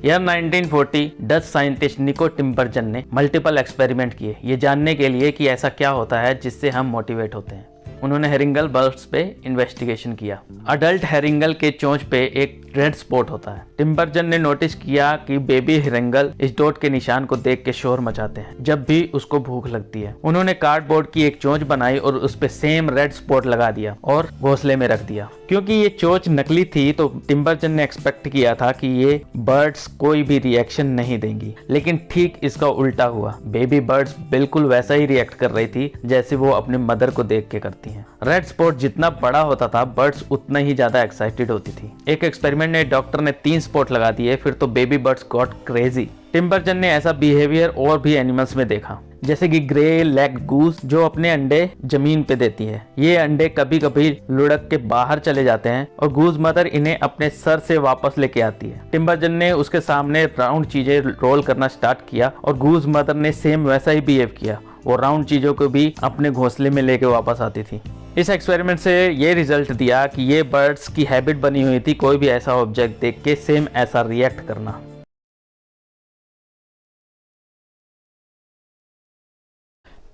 Year 1940 Dutch scientist निको टिम्बरजन ने multiple experiment किए ये जानने के लिए कि ऐसा क्या होता है जिससे हम मोटिवेट होते हैं। उन्होंने हेरिंगल बर्ड्स पे इन्वेस्टिगेशन किया। अडल्ट हेरिंगल के चोंच पे एक रेड स्पॉट होता है। टिम्बरजन ने नोटिस किया कि बेबी हेरिंगल इस डॉट के निशान को देख के शोर मचाते हैं जब भी उसको भूख लगती है। उन्होंने कार्डबोर्ड की एक चोंच बनाई और उस पे सेम रेड स्पॉट लगा दिया और घोंसले में रख दिया। क्योंकि ये चोंच नकली थी तो टिम्बरजन ने एक्सपेक्ट किया था कि ये बर्ड्स कोई भी रिएक्शन नहीं देंगी, लेकिन ठीक इसका उल्टा हुआ। बेबी बर्ड्स बिल्कुल वैसा ही रिएक्ट कर रही थी जैसे वो अपने मदर को देख के करती हैं। रेड स्पॉट जितना बड़ा होता था बर्ड्स उतना ही ज्यादा एक्साइटेड होती थी। एक एक्सपेरिमेंट में डॉक्टर ने 3 स्पॉट लगा दिए, फिर तो बेबी बर्ड्स गॉट क्रेजी। टिम्बरजन ने ऐसा बिहेवियर और भी एनिमल्स में देखा, जैसे कि ग्रे लेग गूस जो अपने अंडे जमीन पे देती है। ये अंडे कभी कभी लुढ़क के बाहर चले जाते हैं और गूस मदर इन्हें अपने सर से वापस लेके आती है। टिम्बरजन ने उसके सामने राउंड चीजें रोल करना स्टार्ट किया और गूस मदर ने सेम वैसा ही बिहेव किया। वो राउंड चीजों को भी अपने घोंसले में लेके वापस आती थी। इस एक्सपेरिमेंट से ये रिजल्ट दिया कि ये बर्ड्स की हैबिट बनी हुई थी कोई भी ऐसा ऑब्जेक्ट देख के सेम ऐसा रिएक्ट करना।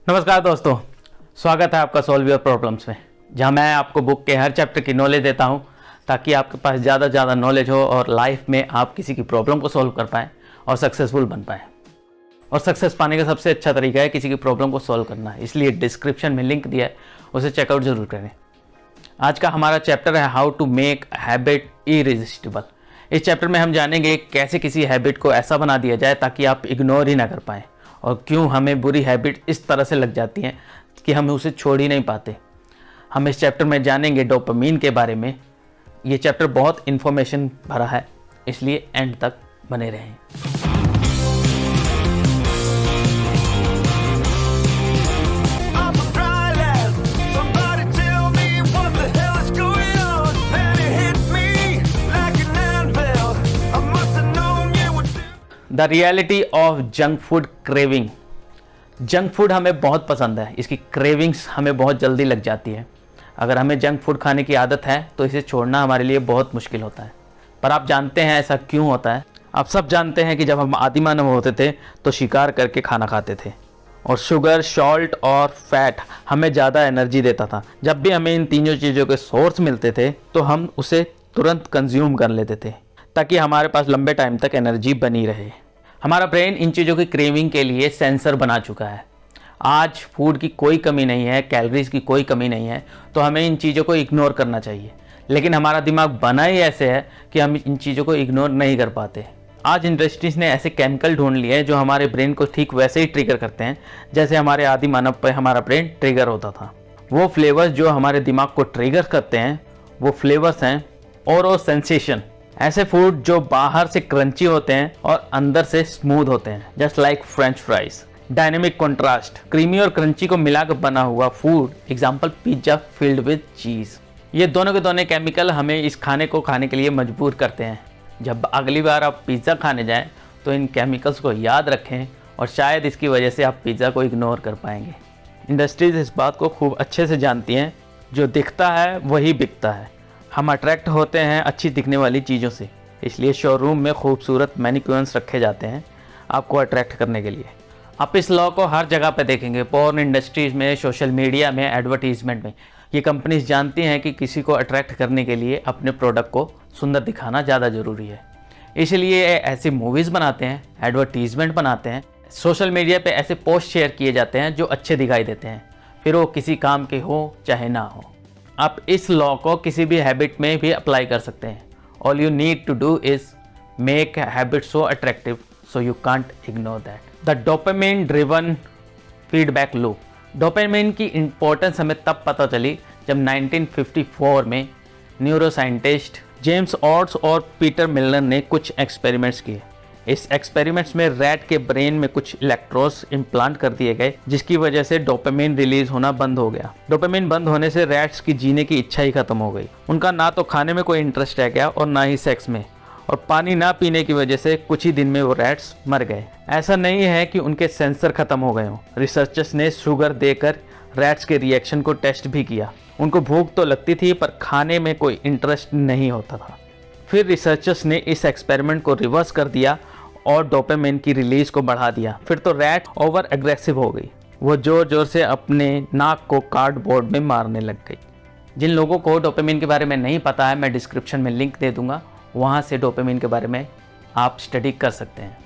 नमस्कार दोस्तों, स्वागत है आपका सॉल्व योर प्रॉब्लम्स में, जहां मैं आपको बुक के हर चैप्टर की नॉलेज देता हूं ताकि आपके पास ज़्यादा नॉलेज हो और लाइफ में आप किसी की प्रॉब्लम को सॉल्व कर पाएँ और सक्सेसफुल बन पाएँ। और सक्सेस पाने का सबसे अच्छा तरीका है किसी की प्रॉब्लम को सॉल्व करना, इसलिए डिस्क्रिप्शन में लिंक दिया है, उसे चेकआउट जरूर करें। आज का हमारा चैप्टर है how to make habit irresistible. इस चैप्टर में हम जानेंगे कैसे किसी हैबिट को ऐसा बना दिया जाए ताकि आप इग्नोर ही ना कर पाएँ, और क्यों हमें बुरी हैबिट इस तरह से लग जाती हैं कि हम उसे छोड़ ही नहीं पाते। हम इस चैप्टर में जानेंगे डोपामीन के बारे में। ये चैप्टर बहुत इन्फॉर्मेशन भरा है, इसलिए एंड तक बने रहें। The reality of junk food craving. Junk food हमें बहुत पसंद है, इसकी क्रेविंग्स हमें बहुत जल्दी लग जाती है। अगर हमें जंक फूड खाने की आदत है तो इसे छोड़ना हमारे लिए बहुत मुश्किल होता है। पर आप जानते हैं ऐसा क्यों होता है? आप सब जानते हैं कि जब हम आदि मानव होते थे तो शिकार करके खाना खाते थे, और शुगर, सॉल्ट और फैट हमें ज़्यादा एनर्जी देता था। जब भी हमें इन तीनों चीज़ों के सोर्स मिलते थे तो हम उसे तुरंत कंज्यूम कर लेते थे ताकि हमारे पास लंबे टाइम तक एनर्जी बनी रहे। हमारा ब्रेन इन चीज़ों की क्रेविंग के लिए सेंसर बना चुका है। आज फूड की कोई कमी नहीं है, कैलोरीज की कोई कमी नहीं है, तो हमें इन चीज़ों को इग्नोर करना चाहिए। लेकिन हमारा दिमाग बना ही ऐसे है कि हम इन चीज़ों को इग्नोर नहीं कर पाते। आज इंडस्ट्रीज ने ऐसे केमिकल ढूंढ लिए हैं जो हमारे ब्रेन को ठीक वैसे ही ट्रिगर करते हैं जैसे हमारे आदि मानव पर हमारा ब्रेन ट्रिगर होता था। वो फ्लेवर्स जो हमारे दिमाग को ट्रिगर करते हैं वो फ्लेवर्स हैं ओरो सेंसेशन। ऐसे फूड जो बाहर से क्रंची होते हैं और अंदर से स्मूथ होते हैं, just like French fries. Dynamic contrast, creamy और क्रंची को मिलाकर बना हुआ food, example pizza filled with चीज। ये दोनों के दोनों केमिकल हमें इस खाने को खाने के लिए मजबूर करते हैं। जब अगली बार आप पिज्ज़ा खाने जाएं तो इन केमिकल्स को याद रखें और शायद इसकी वजह से आप पिज़्ज़ा को इग्नोर कर पाएंगे। इंडस्ट्रीज इस बात को खूब अच्छे से जानती हैं, जो दिखता है वही बिकता है। हम अट्रैक्ट होते हैं अच्छी दिखने वाली चीज़ों से, इसलिए शोरूम में खूबसूरत मैनिक्यूर्स रखे जाते हैं आपको अट्रैक्ट करने के लिए। आप इस लॉ को हर जगह पे देखेंगे, पॉर्न इंडस्ट्रीज में, सोशल मीडिया में, एडवर्टीजमेंट में। ये कंपनीज जानती हैं कि किसी को अट्रैक्ट करने के लिए अपने प्रोडक्ट को सुंदर दिखाना ज़्यादा ज़रूरी है, इसलिए ऐसी मूवीज़ बनाते हैं, एडवर्टीजमेंट बनाते हैं, सोशल मीडिया पे ऐसे पोस्ट शेयर किए जाते हैं जो अच्छे दिखाई देते हैं, फिर वो किसी काम के हो चाहे ना हो। आप इस लॉ को किसी भी हैबिट में भी अप्लाई कर सकते हैं। All you need to do is make habit so attractive so you can't ignore that. The dopamine driven feedback loop. Dopamine की इंपॉर्टेंस हमें तब पता चली जब 1954 में न्यूरोसाइंटिस्ट जेम्स ऑट्स और पीटर मिलर ने कुछ एक्सपेरिमेंट्स किए। इस एक्सपेरिमेंट्स में रैट के ब्रेन में कुछ इलेक्ट्रोड्स इम्प्लांट कर दिए गए, जिसकी वजह से डोपामिन रिलीज होना बंद हो गया। डोपामिन बंद होने से रैट्स की जीने की इच्छा ही खत्म हो गई। उनका ना तो खाने में कोई इंटरेस्ट रह गया और ना ही सेक्स में, और पानी ना पीने की वजह से कुछ ही दिन में वो रैट्स मर गए। ऐसा नहीं है कि उनके सेंसर खत्म हो गए हों। रिसर्चर्स ने शुगर देकर रैट्स के रिएक्शन को टेस्ट भी किया। उनको भूख तो लगती थी पर खाने में कोई इंटरेस्ट नहीं होता था। फिर रिसर्चर्स ने इस एक्सपेरिमेंट को रिवर्स कर दिया और डोपामिन की रिलीज को बढ़ा दिया। फिर तो रैट ओवर एग्रेसिव हो गई, वो जोर जोर से अपने नाक को कार्डबोर्ड में मारने लग गई। जिन लोगों को डोपामिन के बारे में नहीं पता है, मैं डिस्क्रिप्शन में लिंक दे दूंगा, वहाँ से डोपामिन के बारे में आप स्टडी कर सकते हैं।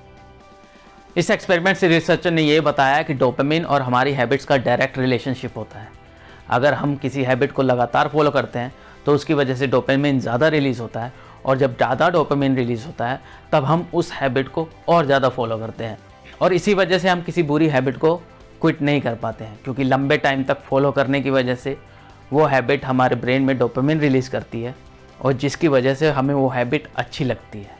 इस एक्सपेरिमेंट से रिसर्चर ने ये बताया कि डोपामिन और हमारी हैबिट्स का डायरेक्ट रिलेशनशिप होता है। अगर हम किसी हैबिट को लगातार फॉलो करते हैं तो उसकी वजह से डोपामिन ज़्यादा रिलीज़ होता है, और जब ज़्यादा डोपामिन रिलीज़ होता है तब हम उस हैबिट को और ज़्यादा फॉलो करते हैं, और इसी वजह से हम किसी बुरी हैबिट को क्विट नहीं कर पाते हैं, क्योंकि लंबे टाइम तक फॉलो करने की वजह से वो हैबिट हमारे ब्रेन में डोपामिन रिलीज़ करती है, और जिसकी वजह से हमें वो हैबिट अच्छी लगती है।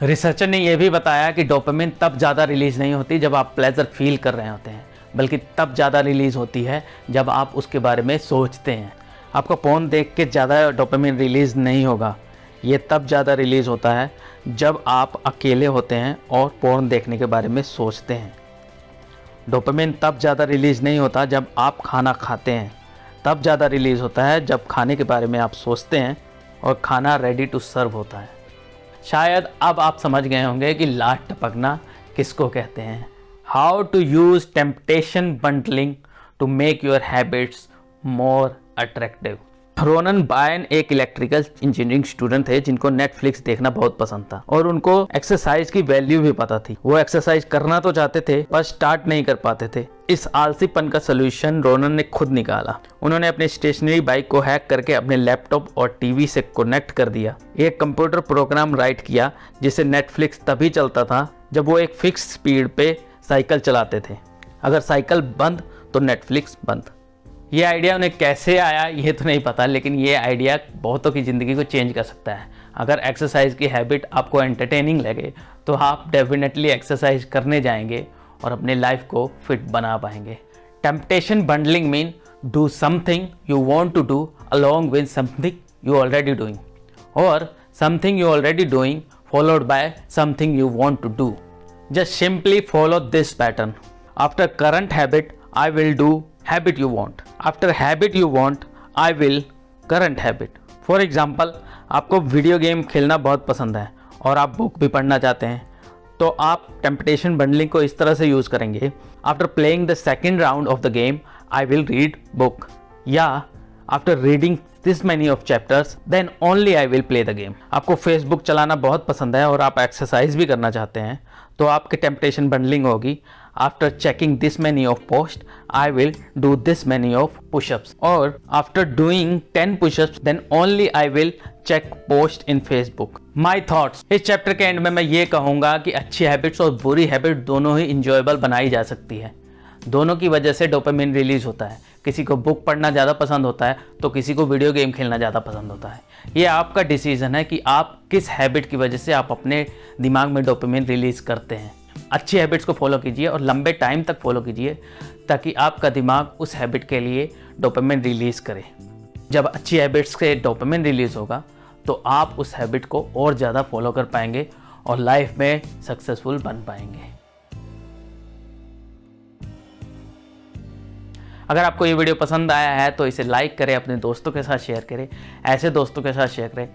रिसर्चर ने यह भी बताया कि डोपामिन तब ज़्यादा रिलीज़ नहीं होती जब आप प्लेजर फील कर रहे होते हैं, बल्कि तब ज़्यादा रिलीज़ होती है जब आप उसके बारे में सोचते हैं। आपको पोर्न देख के ज़्यादा डोपामिन रिलीज़ नहीं होगा, ये तब ज़्यादा रिलीज़ होता है जब आप अकेले होते हैं और पोर्न देखने के बारे में सोचते हैं। डोपामिन तब ज़्यादा रिलीज़ नहीं होता जब आप खाना खाते हैं, तब ज़्यादा रिलीज़ होता है जब खाने के बारे में आप सोचते हैं और खाना रेडी टू सर्व होता है। शायद अब आप समझ गए होंगे कि लाट टपकना किसको कहते हैं। How to use temptation bundling to make your habits more attractive. Ronan Byrne एक इलेक्ट्रिकल इंजीनियरिंग स्टूडेंट थे जिनको नेटफ्लिक्स देखना बहुत पसंद था, और उनको एक्सरसाइज की वैल्यू भी पता थी। वो एक्सरसाइज करना तो चाहते थे पर स्टार्ट नहीं कर पाते थे। इस आलसीपन का सलूशन रोनन ने खुद निकाला। उन्होंने अपनी स्टेशनरी बाइक को हैक करके अपने लैपटॉप और टीवी से कनेक्ट कर दिया। एक कंप्यूटर प्रोग्राम राइट किया जिससे नेटफ्लिक्स तभी चलता था जब वो एक फिक्स स्पीड पे साइकिल चलाते थे। अगर साइकिल बंद तो नेटफ्लिक्स बंद। ये आइडिया उन्हें कैसे आया ये तो नहीं पता, लेकिन ये आइडिया बहुतों की ज़िंदगी को चेंज कर सकता है। अगर एक्सरसाइज की हैबिट आपको एंटरटेनिंग लगे तो आप डेफिनेटली एक्सरसाइज करने जाएंगे और अपने लाइफ को फिट बना पाएंगे। Temptation bundling mean do something you want to do along with something you already doing, और something you already doing followed by something you want to do. Just simply follow this pattern. After current habit I will do habit you want. After habit you want, I will current habit. For example, आपको video game खेलना बहुत पसंद है और आप book भी पढ़ना चाहते हैं, तो आप टेम्पटेशन बंडलिंग को इस तरह से यूज़ करेंगे। After playing the second round of the game I will read book, या after reading this many of chapters then only I will play the game. आपको फेसबुक चलाना बहुत पसंद है और आप एक्सरसाइज भी करना चाहते हैं, तो आपकी टेम्पटेशन बंडलिंग होगी after checking this many of post I will do this many of pushups, और after doing 10 pushups then only I will check post in Facebook. My thoughts. इस चैप्टर के एंड में मैं ये कहूँगा कि अच्छी हैबिट्स और बुरी हैबिट दोनों ही इंजॉयबल बनाई जा सकती है। दोनों की वजह से डोपामिन रिलीज होता है। किसी को बुक पढ़ना ज़्यादा पसंद होता है तो किसी को वीडियो गेम खेलना ज़्यादा पसंद होता है। ये आपका डिसीजन है कि आप किस हैबिट की वजह से आप अपने दिमाग में डोपामिन रिलीज़ करते हैं। अच्छी हैबिट्स को फॉलो कीजिए और लंबे टाइम तक फॉलो कीजिए ताकि आपका दिमाग उस हैबिट के लिए डोपामिन रिलीज़ करे। जब अच्छी हैबिट्स से डोपामिन रिलीज़ होगा तो आप उस हैबिट को और ज़्यादा फॉलो कर पाएंगे और लाइफ में सक्सेसफुल बन पाएंगे। अगर आपको ये वीडियो पसंद आया है तो इसे लाइक करें, अपने दोस्तों के साथ शेयर करें, ऐसे दोस्तों के साथ शेयर करें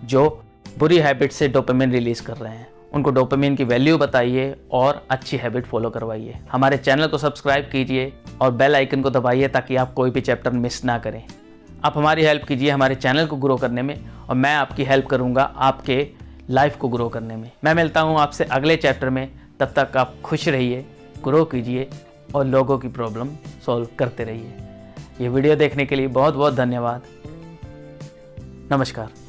जो बुरी हैबिट से डोपामिन रिलीज़ कर रहे हैं। उनको डोपामिन की वैल्यू बताइए और अच्छी हैबिट फॉलो करवाइए। हमारे चैनल को सब्सक्राइब कीजिए और बेल आइकन को दबाइए ताकि आप कोई भी चैप्टर मिस ना करें। आप हमारी हेल्प कीजिए हमारे चैनल को ग्रो करने में और मैं आपकी हेल्प करूँगा आपके लाइफ को ग्रो करने में। मैं मिलता हूँ आपसे अगले चैप्टर में, तब तक आप खुश रहिए, ग्रो कीजिए और लोगों की प्रॉब्लम सॉल्व करते रहिए। ये वीडियो देखने के लिए बहुत बहुत धन्यवाद। नमस्कार।